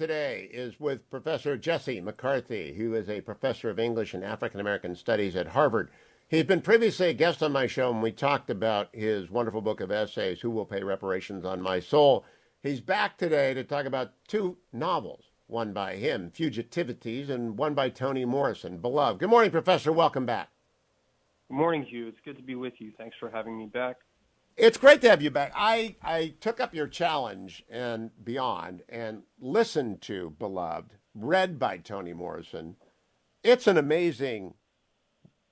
Today is with Professor Jesse McCarthy, who is a professor of English and African American Studies at Harvard. He's been previously a guest on my show, and we talked about his wonderful book of essays, Who Will Pay Reparations on My Soul. He's back today to talk about two novels, one by him, Fugitivities, and one by Toni Morrison, Beloved. Good morning, Professor. Welcome back. Good morning, Hugh. It's good to be with you. Thanks for having me back. It's great to have you back. I took up your challenge and beyond and listened to Beloved, read by Toni Morrison. It's an amazing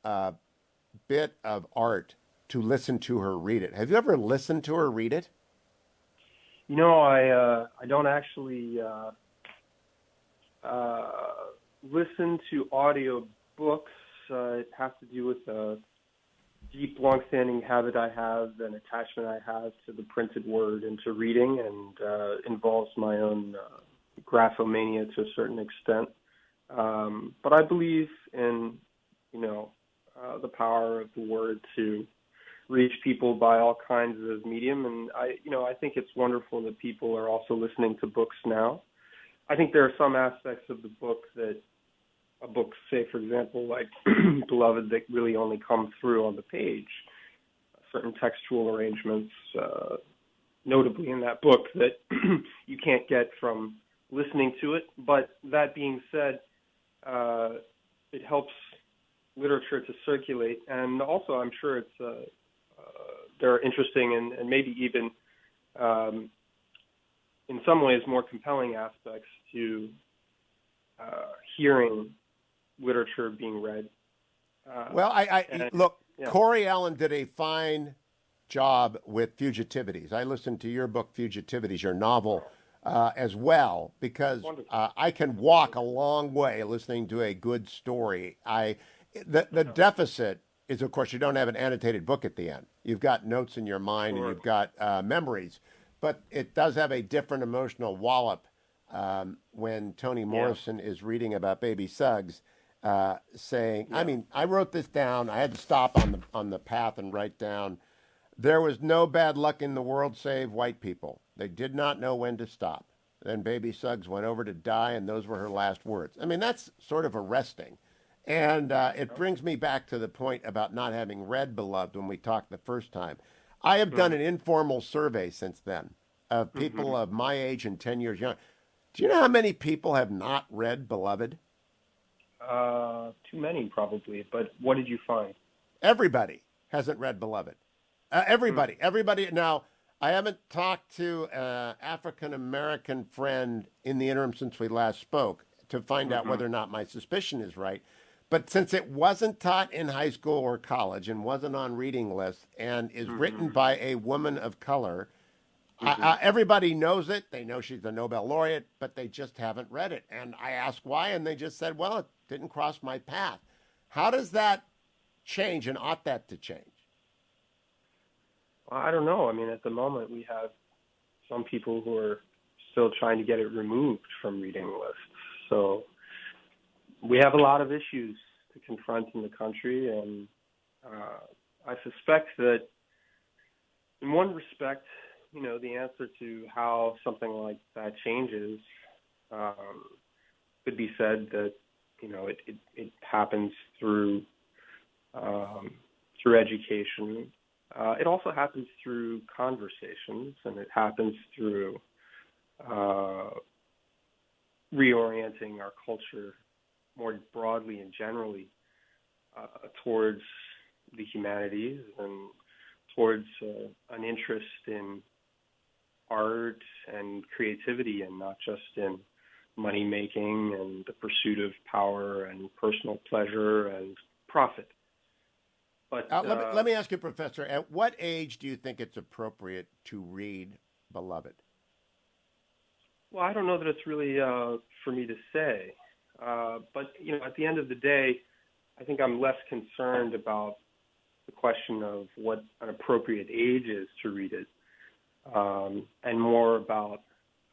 bit of art to listen to her read it. Have you ever listened to her read it? You know, I don't actually listen to audio books. It has to do with a deep, long-standing habit I have, an attachment I have to the printed word and to reading, and involves my own graphomania to a certain extent. But I believe in, the power of the word to reach people by all kinds of medium, and I think it's wonderful that people are also listening to books now. I think there are some aspects of the book that a book, say, for example, like Beloved, that really only come through on the page. Certain textual arrangements, notably in that book, that you can't get from listening to it. But that being said, it helps literature to circulate. And also, I'm sure there are interesting and maybe even, in some ways, more compelling aspects to hearing literature being read. Look, yeah. Corey Allen did a fine job with Fugitivities. I listened to your book, Fugitivities, your novel, as well, because I can walk a long way listening to a good story. The deficit is, of course, you don't have an annotated book at the end. You've got notes in your mind, Sure. and you've got memories, but it does have a different emotional wallop when Toni Morrison is reading about baby Suggs, saying, I wrote this down. I had to stop on the path and write down, there was no bad luck in the world save white people. They did not know when to stop. Then baby Suggs went over to die, and those were her last words. I mean, that's sort of arresting. And it brings me back to the point about not having read Beloved when we talked the first time. I have done an informal survey since then of people of my age and 10 years younger. Do you know how many people have not read Beloved? Too many, probably. But what did you find? Everybody hasn't read Beloved. Everybody. Now, I haven't talked to an African-American friend in the interim since we last spoke to find out whether or not my suspicion is right. But since it wasn't taught in high school or college and wasn't on reading lists and is written by a woman of color, everybody knows it. They know she's a Nobel laureate, but they just haven't read it. And I asked why, and they just said, well, it didn't cross my path. How does that change, and ought that to change? Well, I don't know. I mean, at the moment, we have some people who are still trying to get it removed from reading lists. So we have a lot of issues to confront in the country, and I suspect that in one respect, the answer to how something like that changes could be said that, it happens through education. It also happens through conversations, and it happens through reorienting our culture more broadly and generally towards the humanities and towards an interest in art and creativity, and not just in money making and the pursuit of power and personal pleasure and profit. But let me ask you, Professor, at what age do you think it's appropriate to read Beloved? Well, I don't know that it's really for me to say. But, at the end of the day, I think I'm less concerned about the question of what an appropriate age is to read it, and more about,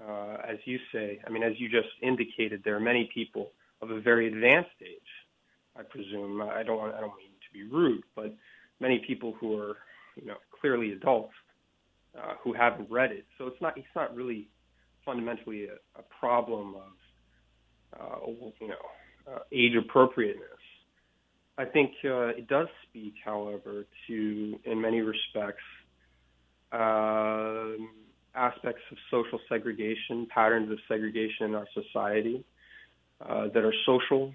as you say, as you just indicated, there are many people of a very advanced age, I presume. I don't mean to be rude, but many people who are, clearly adults who haven't read it. So it's not really fundamentally a problem of, age appropriateness. I think it does speak, however, to, in many respects, aspects of social segregation, patterns of segregation in our society that are social,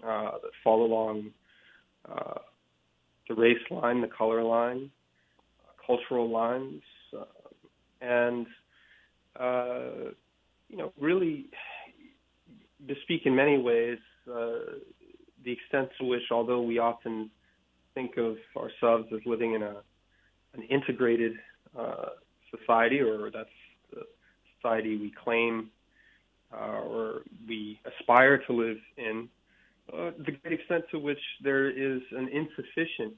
that fall along the race line, the color line, cultural lines, and really bespeak in many ways the extent to which, although we often think of ourselves as living in an integrated society, or that's the society we claim or we aspire to live in, the great extent to which there is an insufficient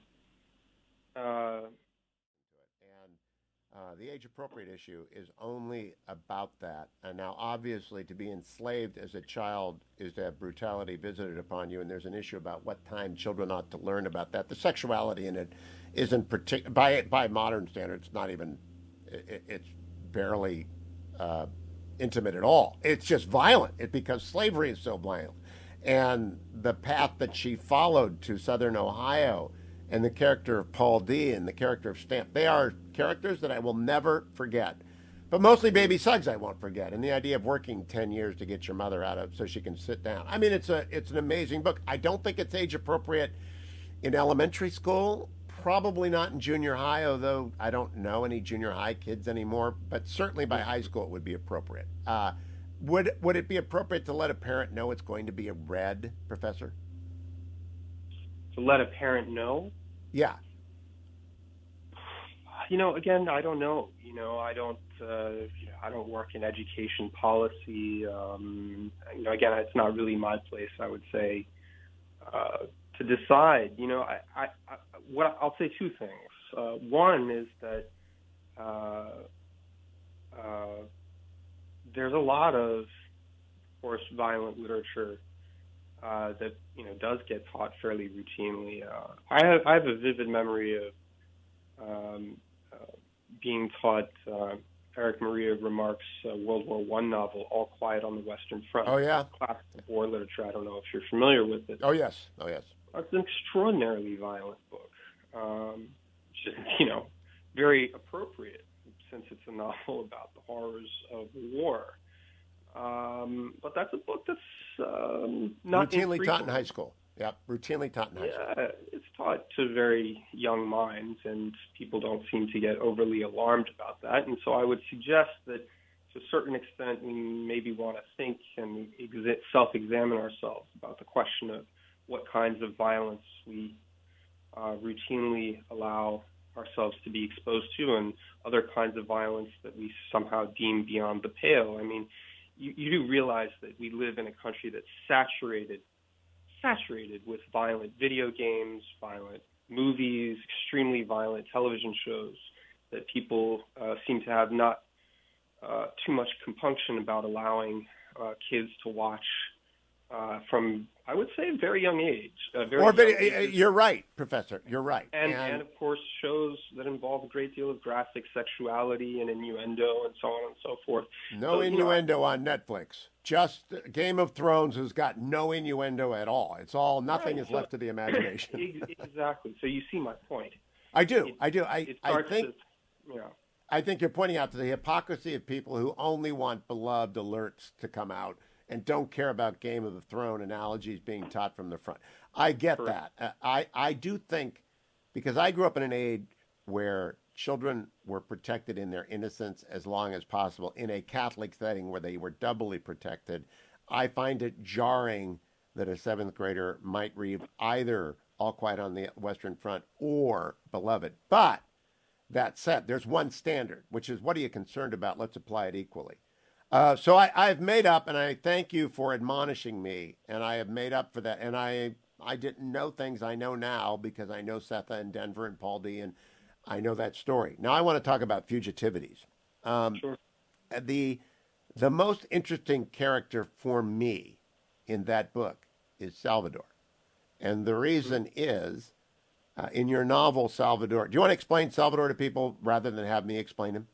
the age-appropriate issue is only about that. And now, obviously, to be enslaved as a child is to have brutality visited upon you, and there's an issue about what time children ought to learn about that. The sexuality in it isn't by modern standards, not even, it's barely intimate at all. It's just violent because slavery is so violent. And the path that she followed to Southern Ohio, and the character of Paul D. and the character of Stamp, they are characters that I will never forget. But mostly Baby Suggs I won't forget. And the idea of working 10 years to get your mother out of so she can sit down. I mean, it's an amazing book. I don't think it's age appropriate in elementary school. Probably not in junior high, although I don't know any junior high kids anymore. But certainly by high school it would be appropriate. Would it be appropriate to let a parent know it's going to be a read, Professor? To let a parent know? Yeah. Again, I don't know. I don't work in education policy. Again, it's not really my place, I would say, to decide. I'll say two things. One is that there's a lot of course, violent literature that does get taught fairly routinely. I have a vivid memory of being taught Eric Maria Remarque's World War I novel, All Quiet on the Western Front. Oh, yeah. Classic war literature. I don't know if you're familiar with it. Oh, yes. Oh, yes. It's an extraordinarily violent book. Very appropriate since it's a novel about the horrors of war. But that's a book that's not routinely taught in high school. Yep, routinely taught in high school. Yeah, it's taught to very young minds, and people don't seem to get overly alarmed about that. And so I would suggest that to a certain extent we maybe want to think and self-examine ourselves about the question of what kinds of violence we routinely allow ourselves to be exposed to, and other kinds of violence that we somehow deem beyond the pale. I mean, you do realize that we live in a country that's saturated with violent video games, violent movies, extremely violent television shows that people seem to have not too much compunction about allowing kids to watch from, I would say, a very young age. You're right, Professor. You're right. And of course, shows that involve a great deal of graphic sexuality and innuendo and so on and so forth. No innuendo on Netflix. Just Game of Thrones has got no innuendo at all. It's all, nothing is left to the imagination. Exactly. So you see my point. I do. I think you're pointing out to the hypocrisy of people who only want beloved alerts to come out and don't care about Game of the Throne analogies being taught from the front. I get Correct. that. I do think, because I grew up in an age where children were protected in their innocence as long as possible in a Catholic setting where they were doubly protected, I find it jarring that a seventh grader might read either All Quiet on the Western Front or Beloved. But that said, there's one standard, which is, what are you concerned about? Let's apply it equally. So I've made up, and I thank you for admonishing me, and I have made up for that. And I didn't know things I know now because I know Setha and Denver and Paul D, and I know that story. Now I want to talk about fugitivities. Sure. The most interesting character for me in that book is Salvador. And the reason is, in your novel, Salvador, do you want to explain Salvador to people rather than have me explain him?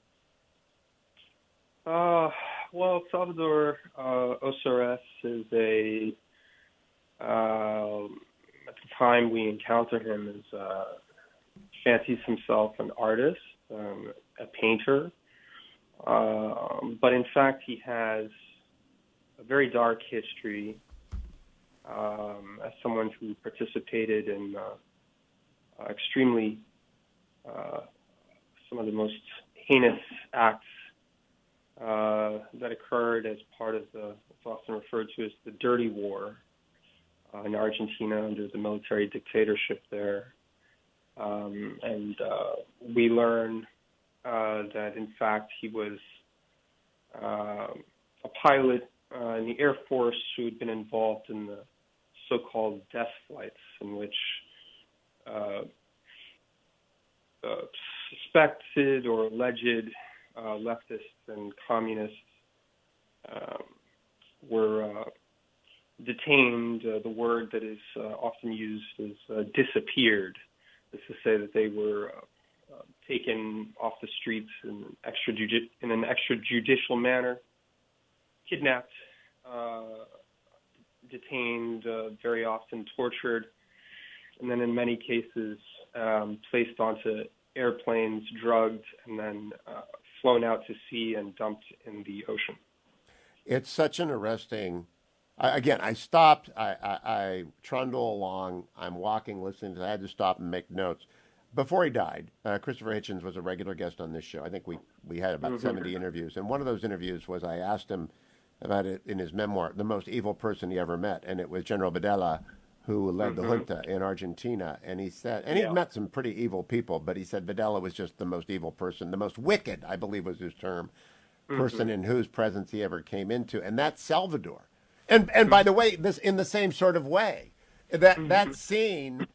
Well, Salvador Osoris is at the time we encounter him, is fancies himself an artist, a painter, but in fact he has a very dark history as someone who participated in extremely some of the most heinous acts that occurred as part of what's often referred to as the Dirty War in Argentina under the military dictatorship there. And we learn that, in fact, he was a pilot in the Air Force who had been involved in the so-called death flights, in which suspected or alleged leftists and communists were detained. The word that is often used is disappeared. This is to say that they were taken off the streets in an extrajudicial manner, kidnapped, detained, very often tortured, and then in many cases placed onto airplanes, drugged, and then flown out to sea and dumped in the ocean. It's such an arresting. Again, I stopped. I trundle along. I'm walking, listening to. I had to stop and make notes. Before he died, Christopher Hitchens was a regular guest on this show. I think we had about 70 interviews, and one of those interviews was I asked him about it in his memoir, the most evil person he ever met, and it was General Videla, who led the junta in Argentina. And he said, and he'd met some pretty evil people, but he said Videla was just the most evil person, the most wicked, I believe was his term, person in whose presence he ever came into, and that's Salvador. And by the way, this in the same sort of way, that scene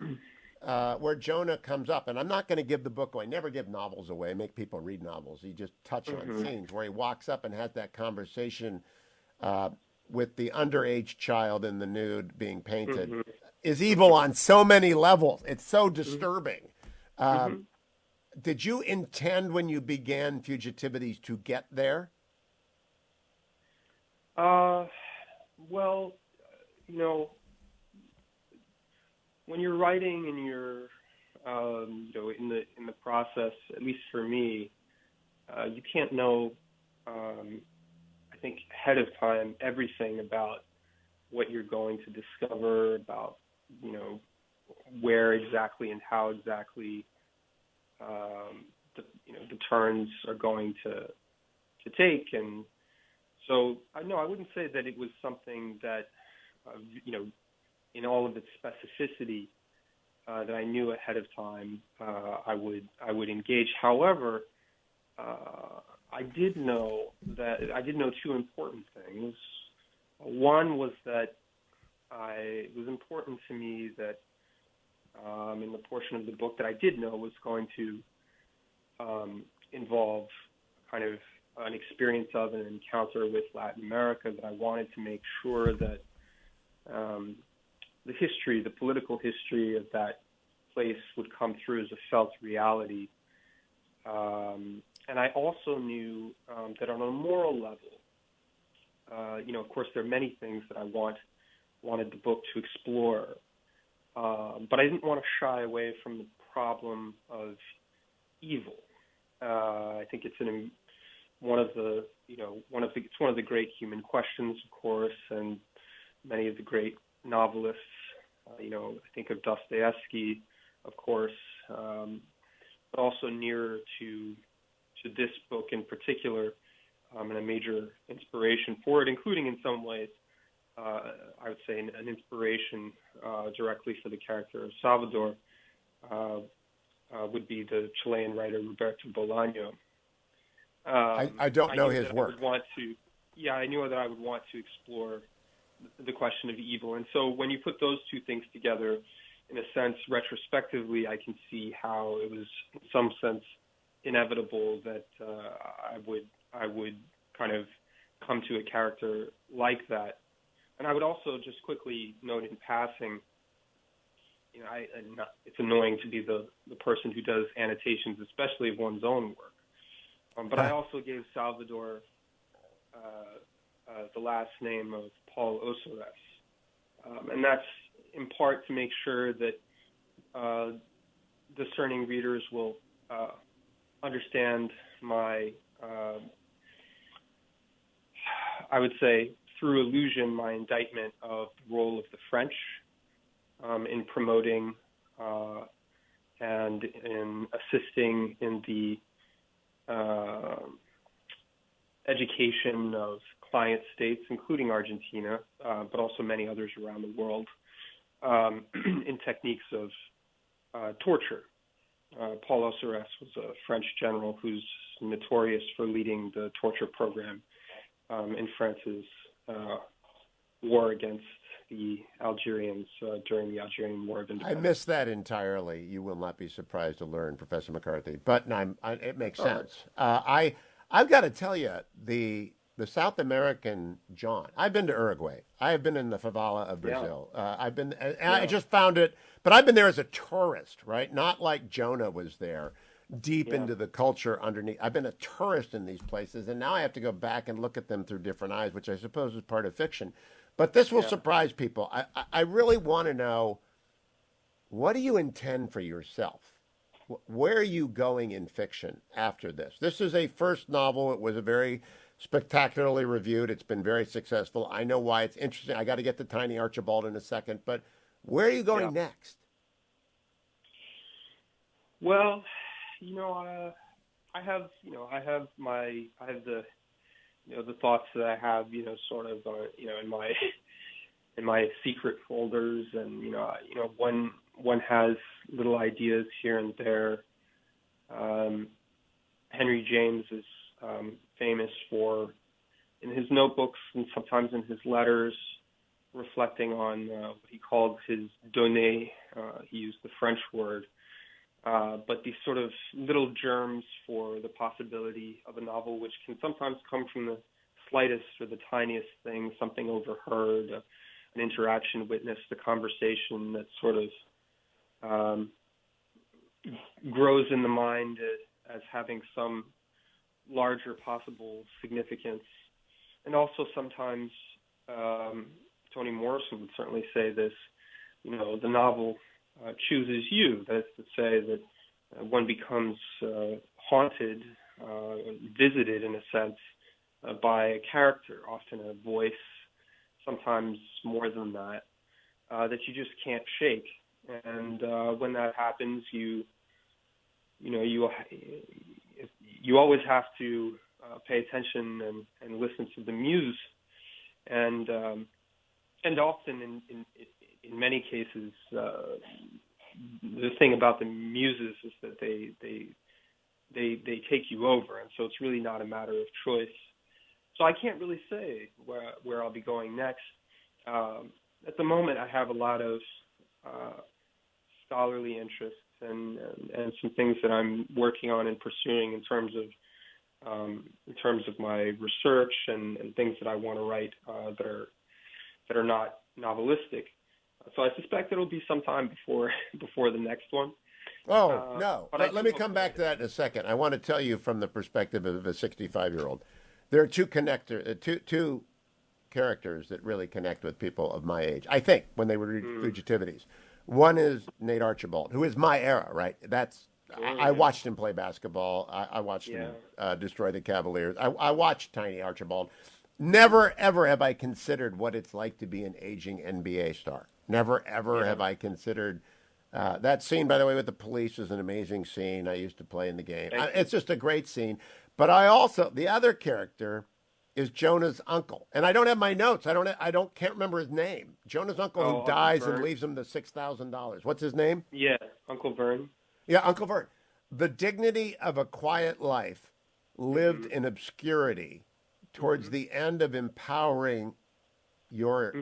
where Jonah comes up, and I'm not going to give the book away. I never give novels away. Make people read novels. You just touch on scenes where he walks up and has that conversation with the underage child in the nude being painted. Is evil on so many levels. It's so disturbing. Did you intend when you began Fugitivities to get there? Well, when you're writing and you're, in the process, at least for me, you can't know, I think, ahead of time everything about what you're going to discover, about, where exactly and how exactly the turns are going to take. And so, no, I wouldn't say that it was something that, in all of its specificity, that I knew ahead of time I would engage. However, I did know two important things. One was that it was important to me that in the portion of the book that I did know was going to involve kind of an experience of an encounter with Latin America, that I wanted to make sure that the political history of that place would come through as a felt reality. And I also knew that on a moral level, of course, there are many things that I wanted the book to explore, but I didn't want to shy away from the problem of evil. I think it's one of the great human questions, of course, and many of the great novelists. I think of Dostoevsky, of course, but also nearer to this book in particular, and a major inspiration for it, including in some ways, I would say, an inspiration directly for the character of Salvador would be the Chilean writer Roberto Bolaño. I don't know his work. I knew that I would want to explore the question of evil. And so when you put those two things together, in a sense, retrospectively, I can see how it was, in some sense, inevitable that I would kind of come to a character like that. And I would also just quickly note in passing, it's annoying to be the person who does annotations, especially of one's own work. But I also gave Salvador the last name of Paul Osores. And that's in part to make sure that discerning readers will understand my, I would say, through allusion, my indictment of the role of the French in promoting and in assisting in the education of client states, including Argentina, but also many others around the world, in techniques of torture. Paul Osores was a French general who's notorious for leading the torture program in France's war against the Algerians during the Algerian War of Independence. I missed that entirely. You will not be surprised to learn, Professor McCarthy. But it makes sense. I've got to tell you, the South American John. I've been to Uruguay. I have been in the favela of Brazil. I've been, and I just found it. But I've been there as a tourist, right? Not like Jonah was there, deep into the culture underneath. I've been a tourist in these places, and now I have to go back and look at them through different eyes, which I suppose is part of fiction. But this will surprise people. I really want to know, what do you intend for yourself? Where are you going in fiction after this? This is a first novel. It was a very spectacularly reviewed. It's been very successful. I know why it's interesting. I got to get to Tiny Archibald in a second. But where are you going next? Well, I have the thoughts that I have, sort of, in my secret folders, and one has little ideas here and there. Henry James is famous for, in his notebooks and sometimes in his letters, reflecting on what he called his données. He used the French word. But these sort of little germs for the possibility of a novel, which can sometimes come from the slightest or the tiniest thing, something overheard, an interaction witnessed, a conversation that sort of grows in the mind as having some larger possible significance. And also sometimes, Toni Morrison would certainly say this, the novel chooses you. That is to say that one becomes haunted, visited in a sense, by a character, often a voice, sometimes more than that, that you just can't shake. And when that happens, you always have to pay attention and listen to the muse. And often in many cases, the thing about the muses is that they take you over, and so it's really not a matter of choice. So I can't really say where I'll be going next. At the moment, I have a lot of scholarly interests and some things that I'm working on and pursuing in terms of my research and things that I want to write that are not novelistic. So I suspect it'll be some time before the next one. Oh, no. Let me come back to that in a second. I want to tell you from the perspective of a 65-year-old. There are two characters that really connect with people of my age, I think, when they read Fugitivities. One is Nate Archibald, who is my era, right? I watched him play basketball. I watched him destroy the Cavaliers. I watched Tiny Archibald. Never, ever have I considered what it's like to be an aging NBA star. Never, ever have I considered that scene, by the way, with the police is an amazing scene. I used to play in the game. It's just a great scene. But the other character is Jonah's uncle. And I don't have my notes. Can't remember his name. Jonah's uncle who dies and leaves him the $6,000. What's his name? Yeah, Uncle Vern. Yeah, Uncle Vern. The dignity of a quiet life lived in obscurity towards the end of empowering your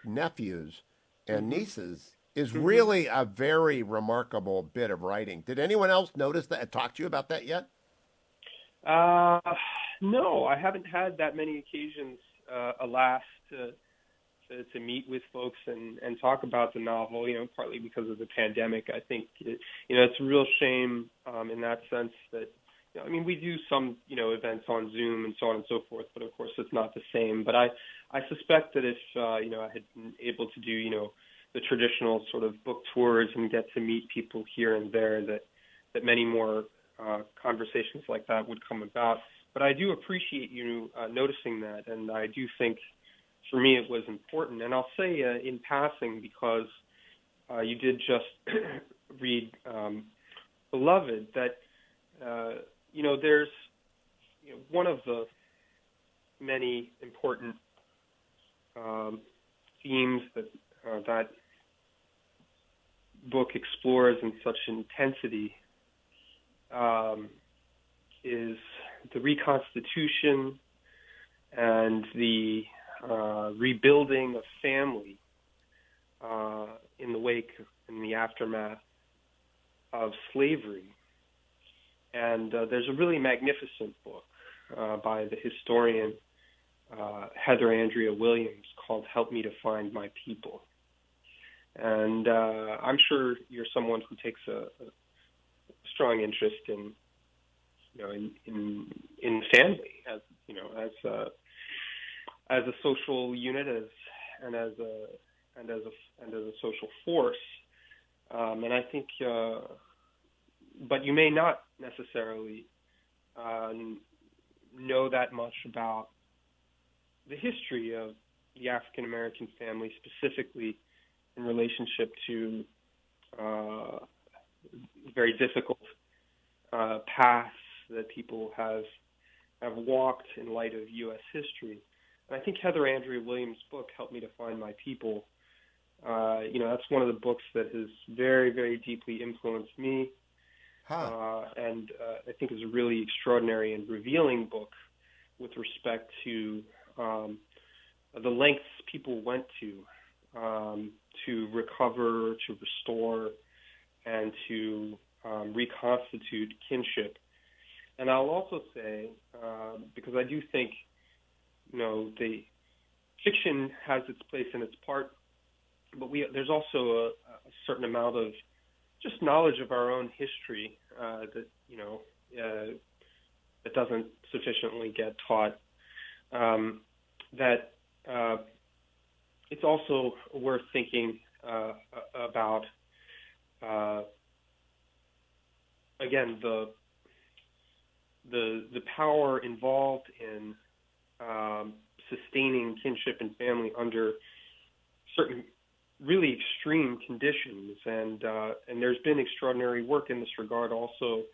nephews and nieces is really a very remarkable bit of writing. Did anyone else notice that? Talk to you about that yet? No, I haven't had that many occasions, alas, to meet with folks and talk about the novel, partly because of the pandemic. I think, it's a real shame in that sense that I mean, we do some, events on Zoom and so on and so forth, but of course it's not the same. But I suspect that if, I had been able to do, the traditional sort of book tours and get to meet people here and there, that many more conversations like that would come about. But I do appreciate you noticing that, and I do think for me it was important. And I'll say in passing, because you did just read Beloved, that there's one of the many important themes that book explores in such intensity is the reconstitution and the rebuilding of family in the wake, in the aftermath of slavery. And there's a really magnificent book by the historian Heather Andrea Williams called Help Me to Find My People. And I'm sure you're someone who takes a strong interest in family, as a social unit, as a social force. And I think, but you may not necessarily know that much about the history of the African American family, specifically in relationship to very difficult paths that people have walked in light of U.S. history. And I think Heather Andrea Williams' book, Help Me to Find My People, that's one of the books that has very, very deeply influenced me. And I think is a really extraordinary and revealing book with respect to the lengths people went to recover, to restore, and to reconstitute kinship. And I'll also say, because I do think, the fiction has its place and its part, but there's also a certain amount of just knowledge of our own history that doesn't sufficiently get taught. That it's also worth thinking about. Again, the power involved in sustaining kinship and family under certain really extreme conditions, and there's been extraordinary work in this regard also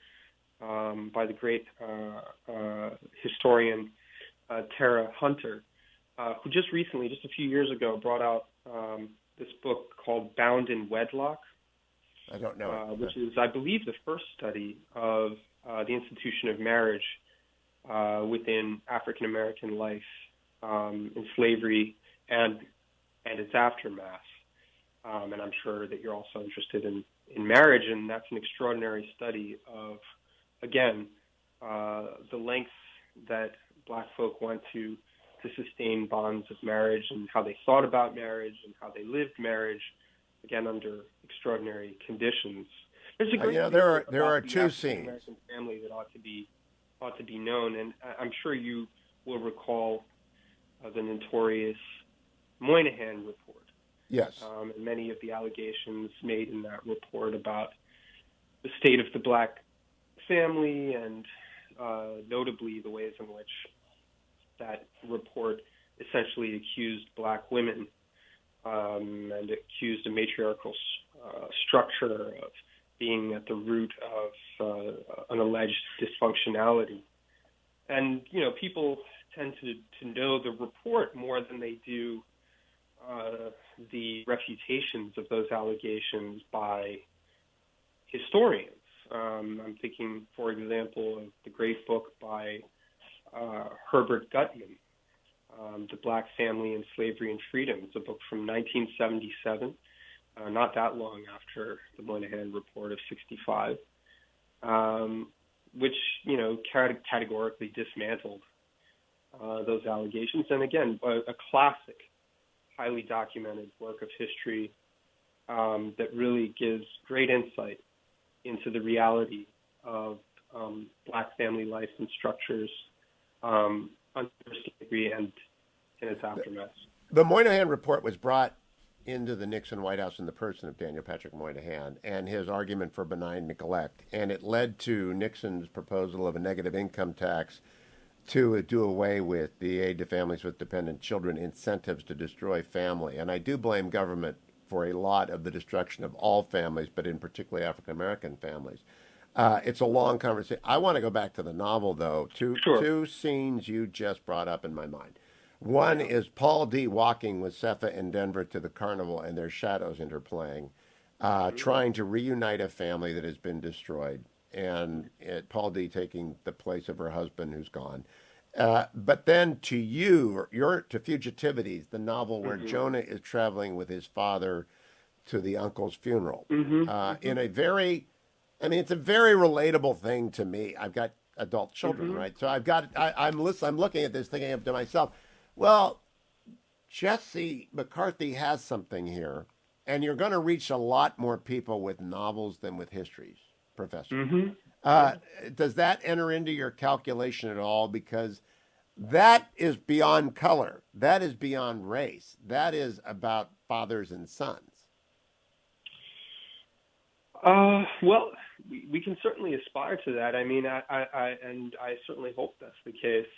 by the great historian Tara Hunter, who just a few years ago, brought out this book called Bound in Wedlock. I don't know. Which is, I believe, the first study of the institution of marriage within African American life in slavery and its aftermath. And I'm sure that you're also interested in marriage, and that's an extraordinary study of, again, the lengths that Black folk went to sustain bonds of marriage, and how they thought about marriage and how they lived marriage, again, under extraordinary conditions. There's a great there are two scenes. American family that ought to be known, and I'm sure you will recall the notorious Moynihan Report. Yes. And many of the allegations made in that report about the state of the Black family, and notably the ways in which that report essentially accused Black women and accused a matriarchal structure of being at the root of an alleged dysfunctionality. And, people tend to know the report more than they do the refutations of those allegations by historians. I'm thinking, for example, of the great book by Herbert Gutman, The Black Family in Slavery and Freedom. It's a book from 1977, not that long after the Moynihan Report of 65, which, categorically dismantled those allegations. And again, a classic, highly documented work of history that really gives great insight into the reality of Black family life and structures under slavery and in its aftermath. The Moynihan Report was brought into the Nixon White House in the person of Daniel Patrick Moynihan and his argument for benign neglect, and it led to Nixon's proposal of a negative income tax to do away with the aid to families with dependent children, incentives to destroy family. And I do blame government for a lot of the destruction of all families, but in particular African American families. It's a long conversation. I want to go back to the novel, though. Two scenes you just brought up in my mind. One is Paul D. walking with Cepha in Denver to the carnival and their shadows interplaying, trying to reunite a family that has been destroyed, and Paul D. taking the place of her husband who's gone. But then to to Fugitivities, the novel where Jonah is traveling with his father to the uncle's funeral. In a very, it's a very relatable thing to me. I've got adult children, right? So I'm looking at this thinking to myself, well, Jesse McCarthy has something here, and you're going to reach a lot more people with novels than with histories, Professor. Does that enter into your calculation at all? Because that is beyond color. That is beyond race. That is about fathers and sons. Well, we can certainly aspire to that. I mean, I certainly hope that's the case.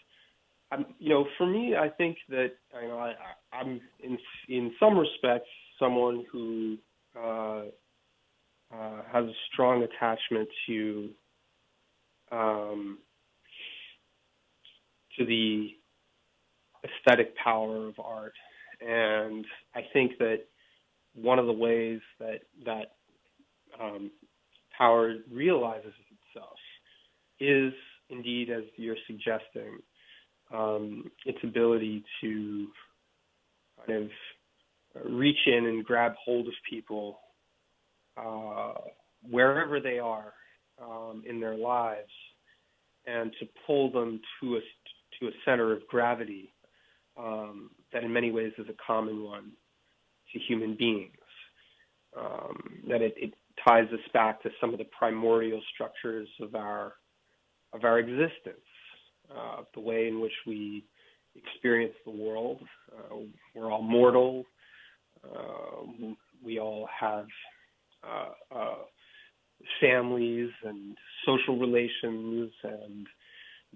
For me, I think that I'm in some respects someone who has a strong attachment to the aesthetic power of art, and I think that one of the ways that power realizes itself is indeed, as you're suggesting, its ability to kind of reach in and grab hold of people wherever they are in their lives, and to pull them to a center of gravity that in many ways is a common one to human beings. That it ties us back to some of the primordial structures of our existence. The way in which we experience the world. We're all mortal. We all have families and social relations, and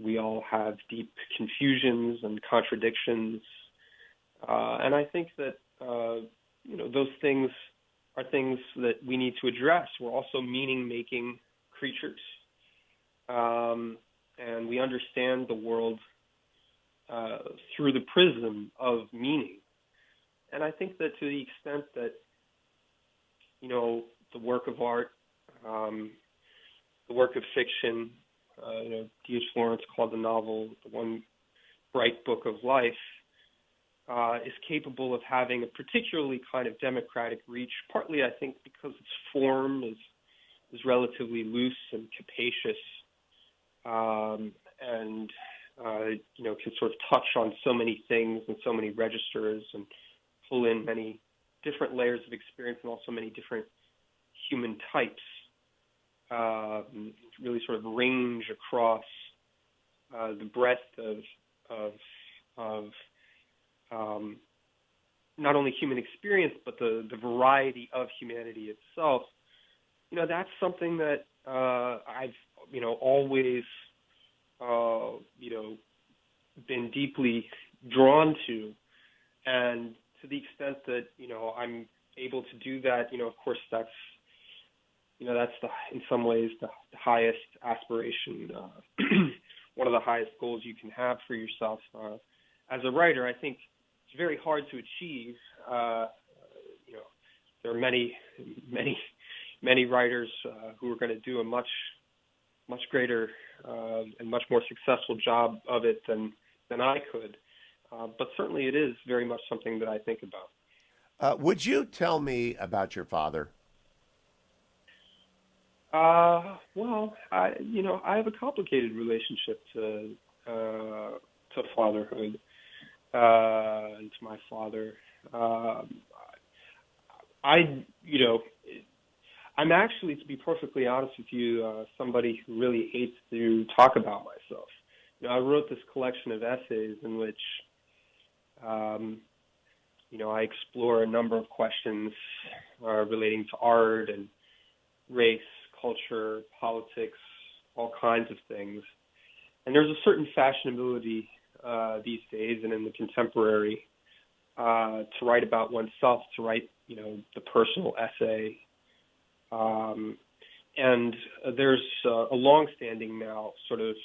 we all have deep confusions and contradictions. And I think that those things are things that we need to address. We're also meaning-making creatures. And we understand the world through the prism of meaning. And I think that to the extent that, the work of art, the work of fiction, D.H. Lawrence called the novel the one bright book of life, is capable of having a particularly kind of democratic reach, partly, I think, because its form is relatively loose and capacious, and can sort of touch on so many things and so many registers and pull in many different layers of experience and also many different human types, really sort of range across the breadth of not only human experience but the variety of humanity itself. That's something that I've always been deeply drawn to, and to the extent that I'm able to do that, of course that's in some ways the highest aspiration, one of the highest goals you can have for yourself as a writer. I think it's very hard to achieve. There are many writers who are going to do a much greater and much more successful job of it than I could. But certainly it is very much something that I think about. Would you tell me about your father? Well, I have a complicated relationship to fatherhood, and to I'm actually, to be perfectly honest with you, somebody who really hates to talk about myself. I wrote this collection of essays in which, I explore a number of questions relating to art and race, culture, politics, all kinds of things. And there's a certain fashionability these days and in the contemporary to write about oneself, to write, the personal essay. And there's a long-standing now sort of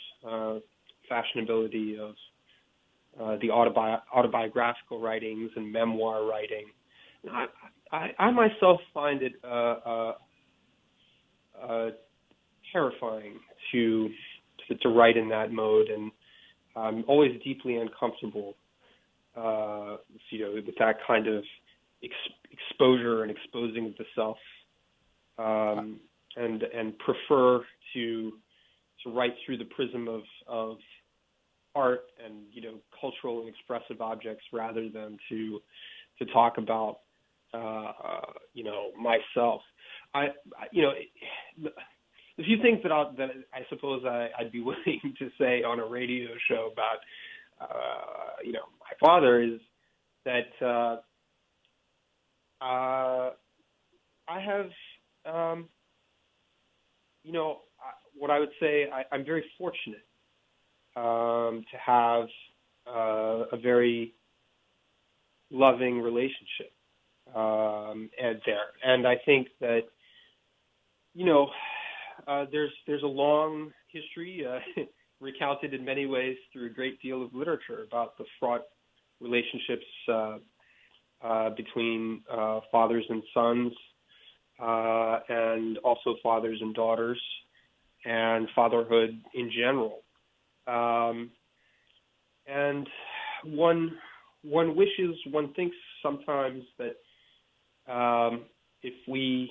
fashionability of the autobiographical writings and memoir writing. And I myself find it terrifying to write in that mode, and I'm always deeply uncomfortable, with that kind of exposure and exposing of the self, and prefer to write through the prism of art and cultural and expressive objects rather than to talk about myself. The few things that I suppose I'd be willing to say on a radio show about my father is that I have what I would say I'm very fortunate to have a very loving relationship and I think that there's a long history recounted in many ways through a great deal of literature about the fraught relationships between fathers and sons, and also fathers and daughters, and fatherhood in general. And one thinks sometimes that if we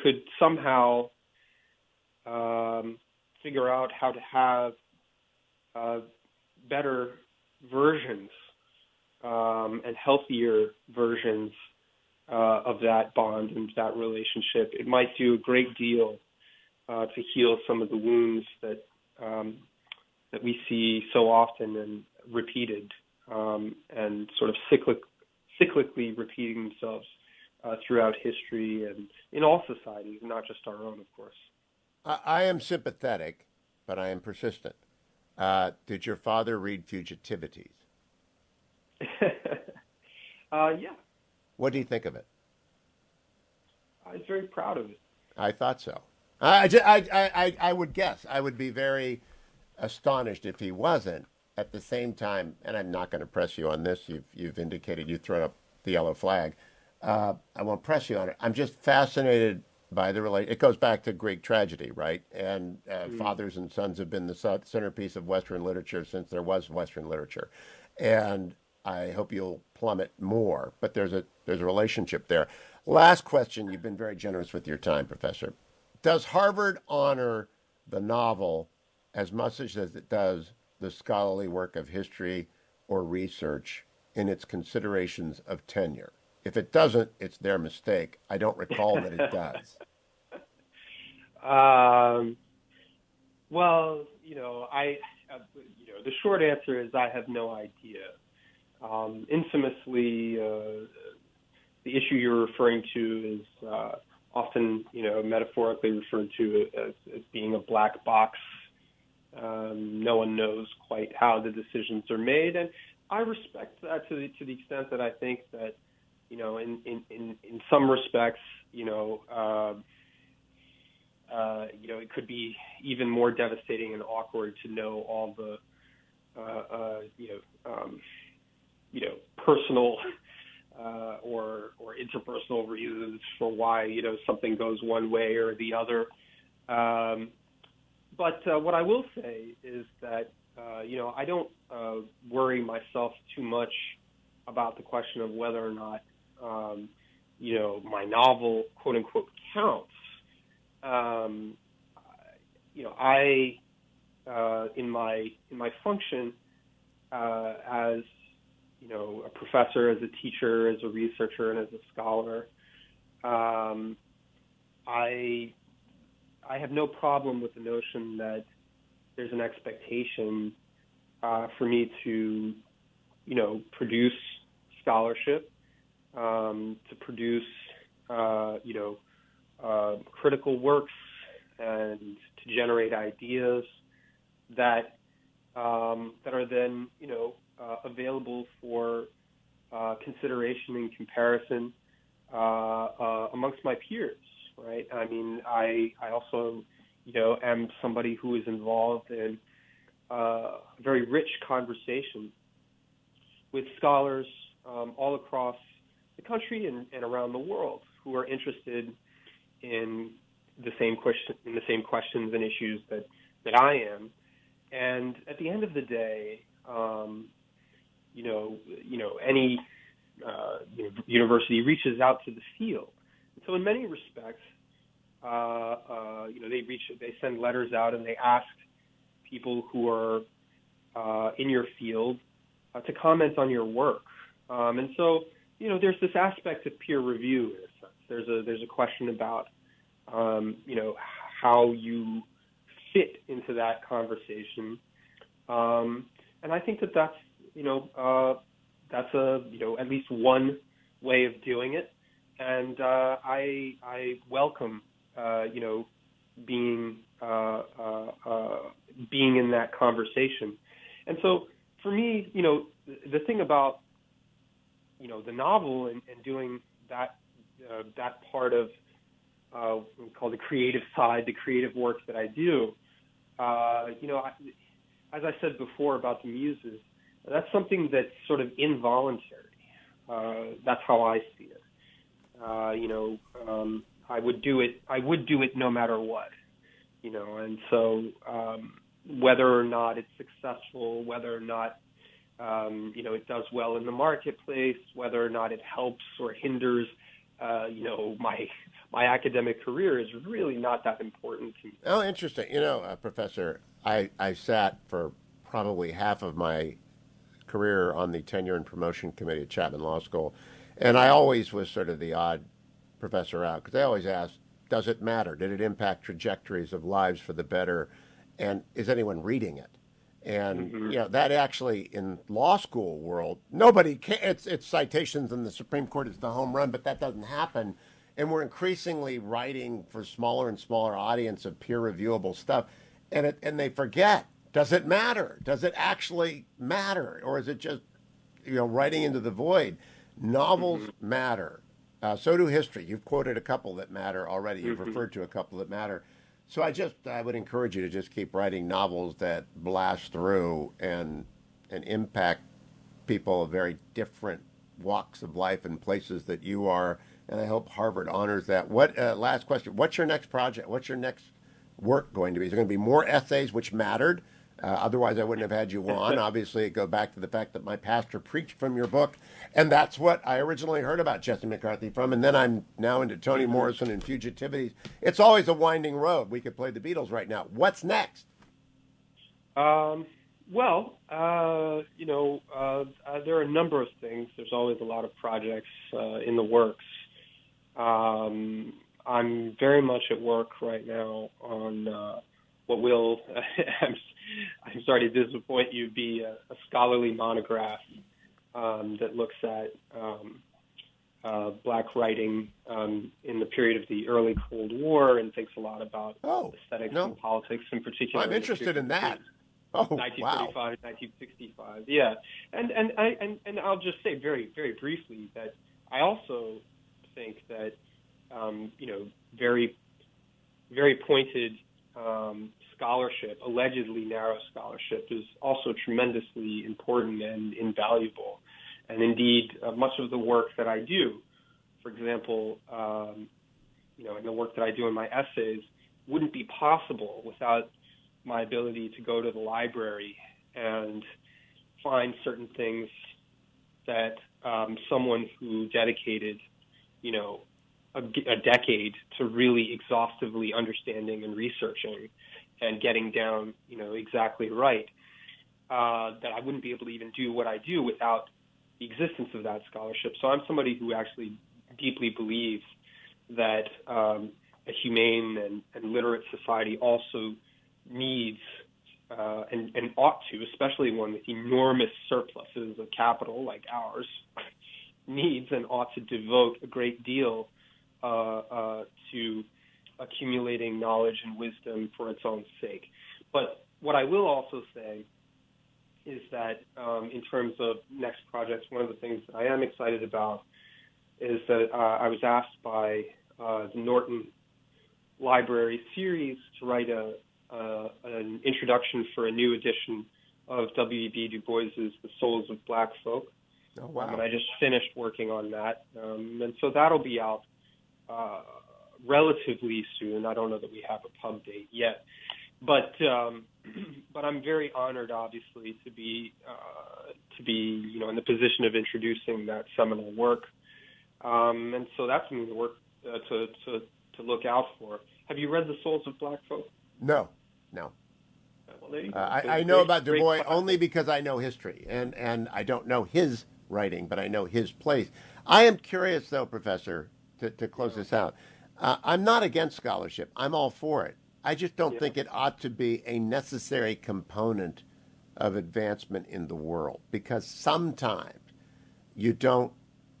could somehow figure out how to have better versions and healthier versions of that bond and that relationship, it might do a great deal to heal some of the wounds that we see so often and repeated and sort of cyclically repeating themselves throughout history and in all societies, not just our own, of course. I am sympathetic, but I am persistent. Did your father read Fugitivities? Yeah. What do you think of it? I was very proud of it. I thought so. I would guess. I would be very astonished if he wasn't. At the same time, and I'm not going to press you on this. You've indicated you throw up the yellow flag. I won't press you on it. I'm just fascinated by the relation. It goes back to Greek tragedy, right? And fathers and sons have been the centerpiece of Western literature since there was Western literature. And I hope you'll plummet more. But there's a relationship there. Last question. You've been very generous with your time, Professor. Does Harvard honor the novel as much as it does the scholarly work of history or research in its considerations of tenure? If it doesn't, it's their mistake. I don't recall that it does. Well, the short answer is I have no idea. Infamously, the issue you're referring to is often, metaphorically referred to as being a black box. No one knows quite how the decisions are made, and I respect that to the extent that I think that, in some respects, it could be even more devastating and awkward to know all the, personal or interpersonal reasons for why something goes one way or the other. But what I will say is that I don't worry myself too much about the question of whether or not my novel, quote unquote, counts. I in my function as a professor, as a teacher, as a researcher, and as a scholar, I have no problem with the notion that there's an expectation for me to, produce scholarship, to produce, critical works, and to generate ideas that are then, available for consideration and comparison amongst my peers, right? I mean, I also, am somebody who is involved in a very rich conversation with scholars all across the country and around the world who are interested in the same questions and issues that I am. And at the end of the day, any university reaches out to the field. And so in many respects, they send letters out and they ask people who are in your field to comment on your work. And so, there's this aspect of peer review in a sense. There's a question about, how you fit into that conversation. And I think that's at least one way of doing it. And I welcome, being in that conversation. And so for me, the thing about, the novel and doing that part of we call the creative side, the creative work that I do, as I said before about the muses, that's something that's sort of involuntary. That's how I see it. I would do it no matter what, and so whether or not it's successful, whether or not it does well in the marketplace, whether or not it helps or hinders my academic career is really not that important to me. Oh, interesting. Professor, I sat for probably half of my career on the tenure and promotion committee at Chapman Law School, and I always was sort of the odd professor out because they always asked, does it matter? Did it impact trajectories of lives for the better? And is anyone reading it? And, that actually in law school world, nobody can, it's citations in the Supreme Court is the home run, but that doesn't happen. And we're increasingly writing for smaller and smaller audience of peer reviewable stuff. And they forget, does it matter? Does it actually matter? Or is it just, writing into the void? Novels matter. So do history. You've quoted a couple that matter already. You've referred to a couple that matter. So I would encourage you to just keep writing novels that blast through and impact people of very different walks of life and places that you are. And I hope Harvard honors that. Last question. What's your next project? What's your next work going to be? Is there going to be more essays, which mattered? Otherwise, I wouldn't have had you on. Obviously, it goes back to the fact that my pastor preached from your book. And that's what I originally heard about Jesse McCarthy from. And then I'm now into Toni Morrison and Fugitivities. It's always a winding road. We could play the Beatles right now. What's next? There are a number of things. There's always a lot of projects in the works. I'm very much at work right now on what will, I'm sorry to disappoint you, be a scholarly monograph that looks at Black writing in the period of the early Cold War and thinks a lot about aesthetics and politics in particular. I'm interested in that. 1935, 1965. Yeah, and I'll just say very, very briefly that I also think that very, very pointed scholarship, allegedly narrow scholarship, is also tremendously important and invaluable. And indeed, much of the work that I do, for example, and the work that I do in my essays, wouldn't be possible without my ability to go to the library and find certain things that someone who dedicated, a decade to really exhaustively understanding and researching and getting down, exactly right, that I wouldn't be able to even do what I do without the existence of that scholarship. So I'm somebody who actually deeply believes that a humane and literate society also needs and ought to, especially one with enormous surpluses of capital like ours, needs and ought to devote a great deal to accumulating knowledge and wisdom for its own sake. But what I will also say is that in terms of next projects, one of the things that I am excited about is that I was asked by the Norton Library series to write an introduction for a new edition of W.E.B. Du Bois's The Souls of Black Folk. Oh, wow. And I just finished working on that. And so that'll be out relatively soon. I don't know that we have a pub date yet. But I'm very honored, obviously, to be in the position of introducing that seminal work. And so that's something to work to look out for. Have you read The Souls of Black Folk? No. Well, there you go. I know about Du Bois only because I know history, and I don't know his writing, but I know his place. I am curious, though, Professor, to close this out. I'm not against scholarship. I'm all for it. I just don't think it ought to be a necessary component of advancement in the world, because sometimes you don't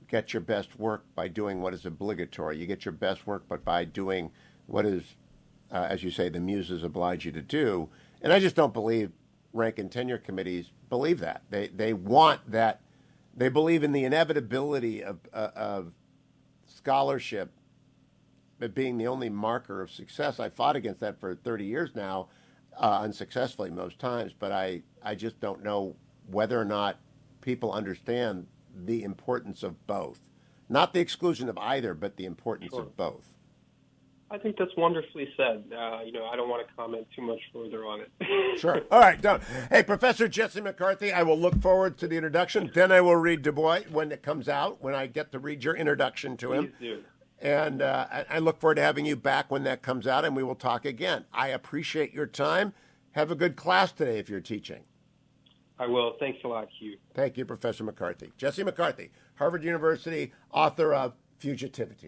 get your best work by doing what is obligatory. You get your best work but by doing what is, as you say, the muses oblige you to do. And I just don't believe rank and tenure committees believe that. They want that. They believe in the inevitability of scholarship being the only marker of success. I fought against that for 30 years now, unsuccessfully most times, but I just don't know whether or not people understand the importance of both. Not the exclusion of either, but the importance of both. I think that's wonderfully said. I don't want to comment too much further on it. Sure. All right, don't. Hey, Professor Jesse McCarthy, I will look forward to the introduction. Then I will read Du Bois when it comes out, when I get to read your introduction to him. Please do. And I look forward to having you back when that comes out, and we will talk again. I appreciate your time. Have a good class today if you're teaching. I will. Thanks a lot, Hugh. Thank you, Professor McCarthy. Jesse McCarthy, Harvard University, author of Fugitivity.